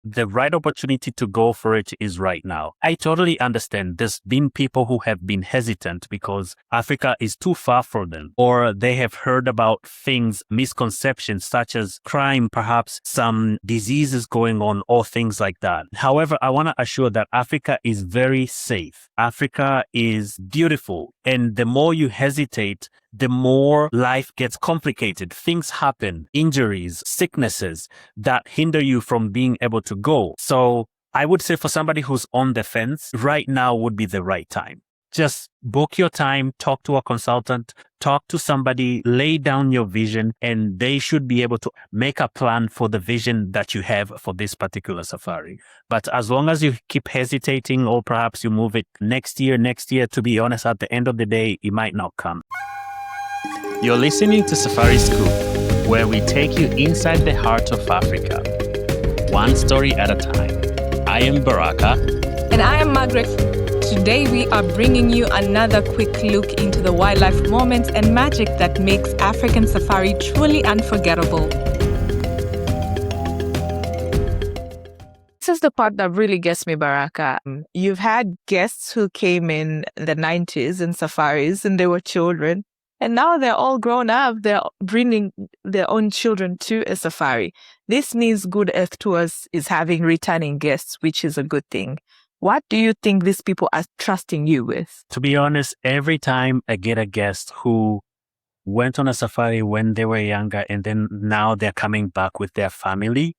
the right opportunity to go for it is right now. I totally understand there's been people who have been hesitant because Africa is too far for them, or they have heard about things, misconceptions such as crime, perhaps some diseases going on or things like that. However, I want to assure that Africa is very safe. Africa is beautiful. And the more you hesitate, the more life gets complicated. Things happen, injuries, sicknesses that hinder you from being able to go. So I would say for somebody who's on the fence, right now would be the right time. Just book your time, talk to a consultant, talk to somebody, lay down your vision, and they should be able to make a plan for the vision that you have for this particular safari. But as long as you keep hesitating, or perhaps you move it next year, to be honest, at the end of the day, it might not come. You're listening to Safari Scoop, where we take you inside the heart of Africa, one story at a time. I am Baraka. And I am Margaret. Today we are bringing you another quick look into the wildlife moments and magic that makes African safari truly unforgettable. This is the part that really gets me, Baraka. You've had guests who came in the 90s in safaris and they were children. And now they're all grown up. They're bringing their own children to a safari. This means Good Earth Tours is having returning guests, which is a good thing. What do you think these people are trusting you with? To be honest, every time I get a guest who went on a safari when they were younger and then now they're coming back with their family,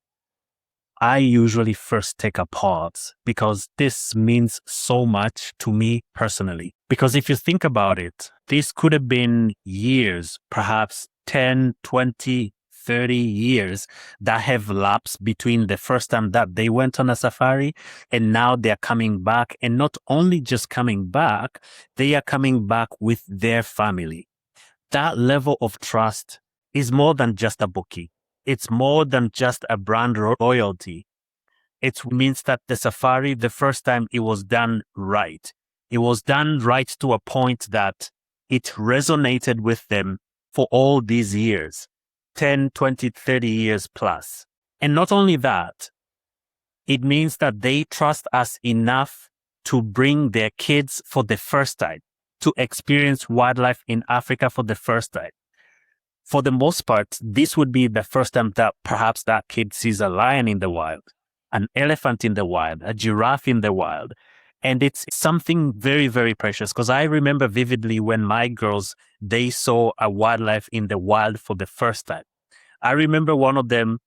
I usually first take a pause because this means so much to me personally. Because if you think about it, this could have been years, perhaps 10, 20, 30 years that have lapsed between the first time that they went on a safari and now they're coming back. And not only just coming back, they are coming back with their family. That level of trust is more than just a bookie. It's more than just a brand loyalty. It means that the safari, the first time it was done right. It was done right to a point that it resonated with them for all these years, 10, 20, 30 years plus. And not only that, it means that they trust us enough to bring their kids for the first time, to experience wildlife in Africa for the first time. For the most part, this would be the first time that perhaps that kid sees a lion in the wild, an elephant in the wild, a giraffe in the wild. And it's something very, very precious because I remember vividly when my girls, they saw a wildlife in the wild for the first time. I remember one of them,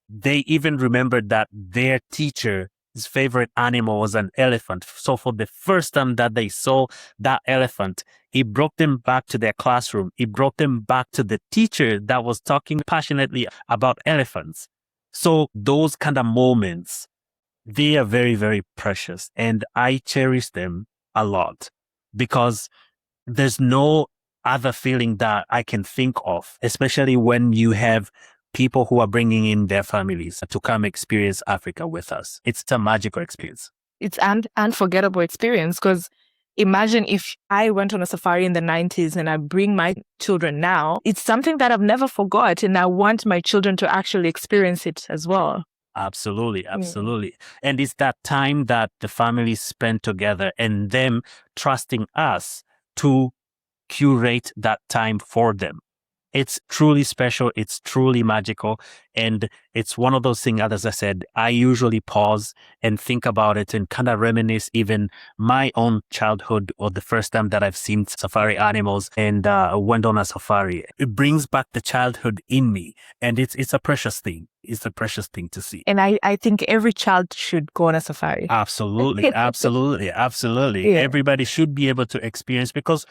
they even remembered that their teacher's favorite animal was an elephant. So for the first time that they saw that elephant, it brought them back to their classroom. It brought them back to the teacher that was talking passionately about elephants. So those kind of moments, they are very, very precious. And I cherish them a lot because there's no other feeling that I can think of, especially when you have people who are bringing in their families to come experience Africa with us. It's a magical experience. It's an unforgettable experience because imagine if I went on a safari in the 90s and I bring my children now. It's something that I've never forgot and I want my children to actually experience it as well. Absolutely, absolutely. And it's that time that the families spend together and them trusting us to curate that time for them. It's truly special. It's truly magical. And it's one of those things, as I said, I usually pause and think about it and kind of reminisce even my own childhood or the first time that I've seen safari animals and went on a safari. It brings back the childhood in me. And it's a precious thing. It's a precious thing to see. And I think every child should go on a safari. Absolutely, absolutely, absolutely. Yeah. Everybody should be able to experience because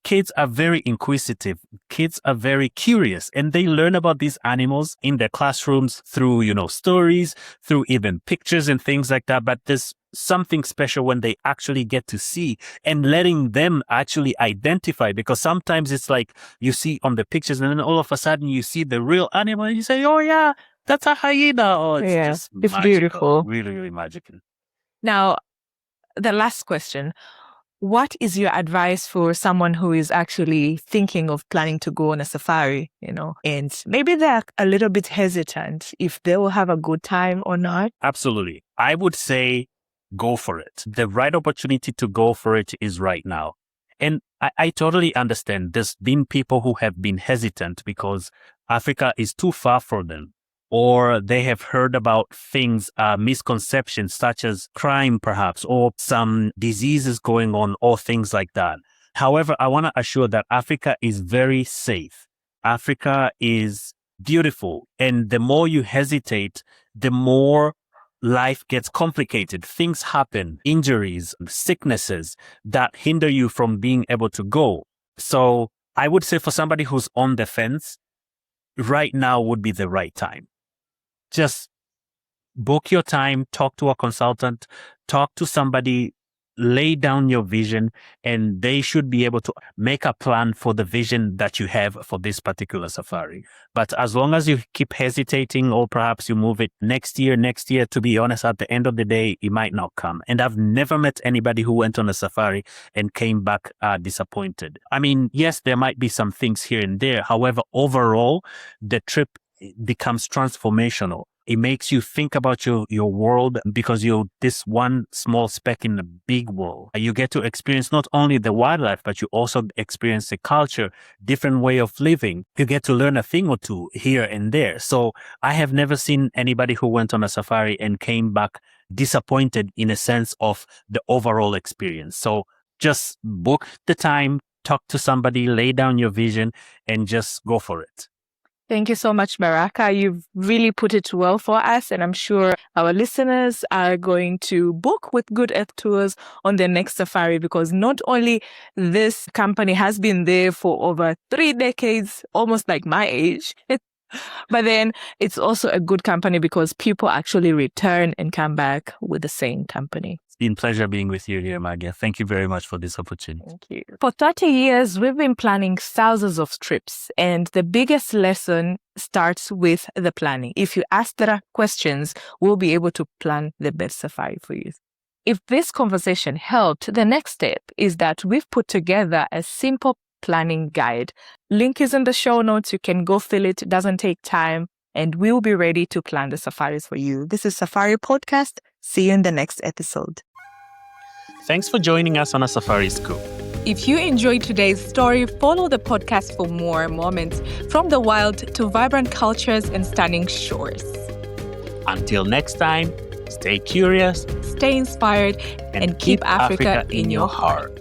kids are very inquisitive. Kids are very curious and they learn about these animals in their classrooms through, stories, through even pictures and things like that. But there's something special when they actually get to see and letting them actually identify, because sometimes it's like you see on the pictures and then all of a sudden you see the real animal and you say, oh yeah, that's a hyena. Oh, it's just it's magical. beautiful. Really, really magical. Now, the last question. what is your advice for someone who is actually thinking of planning to go on a safari, and maybe they're a little bit hesitant if they will have a good time or not? Absolutely. I would say go for it. The right opportunity to go for it is right now. And I totally understand there's been people who have been hesitant because Africa is too far for them, or they have heard about things, misconceptions such as crime perhaps, or some diseases going on, or things like that. However, I want to assure that Africa is very safe. Africa is beautiful. And the more you hesitate, the more life gets complicated. Things happen, injuries, sicknesses that hinder you from being able to go. So I would say for somebody who's on the fence, right now would be the right time. Just book your time, talk to a consultant, talk to somebody, lay down your vision, and they should be able to make a plan for the vision that you have for this particular safari. But as long as you keep hesitating, or perhaps you move it next year, to be honest, at the end of the day, it might not come. And I've never met anybody who went on a safari and came back disappointed. I mean, yes, there might be some things here and there. However, overall, the trip becomes transformational. It makes you think about your world, because you're this one small speck in the big world. You get to experience not only the wildlife, but you also experience the culture, different way of living. You get to learn a thing or two here and there. So I have never seen anybody who went on a safari and came back disappointed in a sense of the overall experience. So just book the time, talk to somebody, lay down your vision, and just go for it. Thank you so much, Baraka. You've really put it well for us, and I'm sure our listeners are going to book with Good Earth Tours on their next safari, because not only this company has been there for over 3 decades, almost like my age, but then it's also a good company because people actually return and come back with the same company. It's been a pleasure being with you here, Magia. Thank you very much for this opportunity. Thank you. For 30 years, we've been planning thousands of trips, and the biggest lesson starts with the planning. If you ask the right questions, we'll be able to plan the best safari for you. If this conversation helped, the next step is that we've put together a simple planning guide. Link is in the show notes. You can go fill it. It doesn't take time, and we'll be ready to plan the safaris for you. This is Safari Podcast. See you in the next episode. Thanks for joining us on A Safari Scoop. If you enjoyed today's story, follow the podcast for more moments from the wild to vibrant cultures and stunning shores. Until next time, stay curious, stay inspired, and keep Africa in your heart.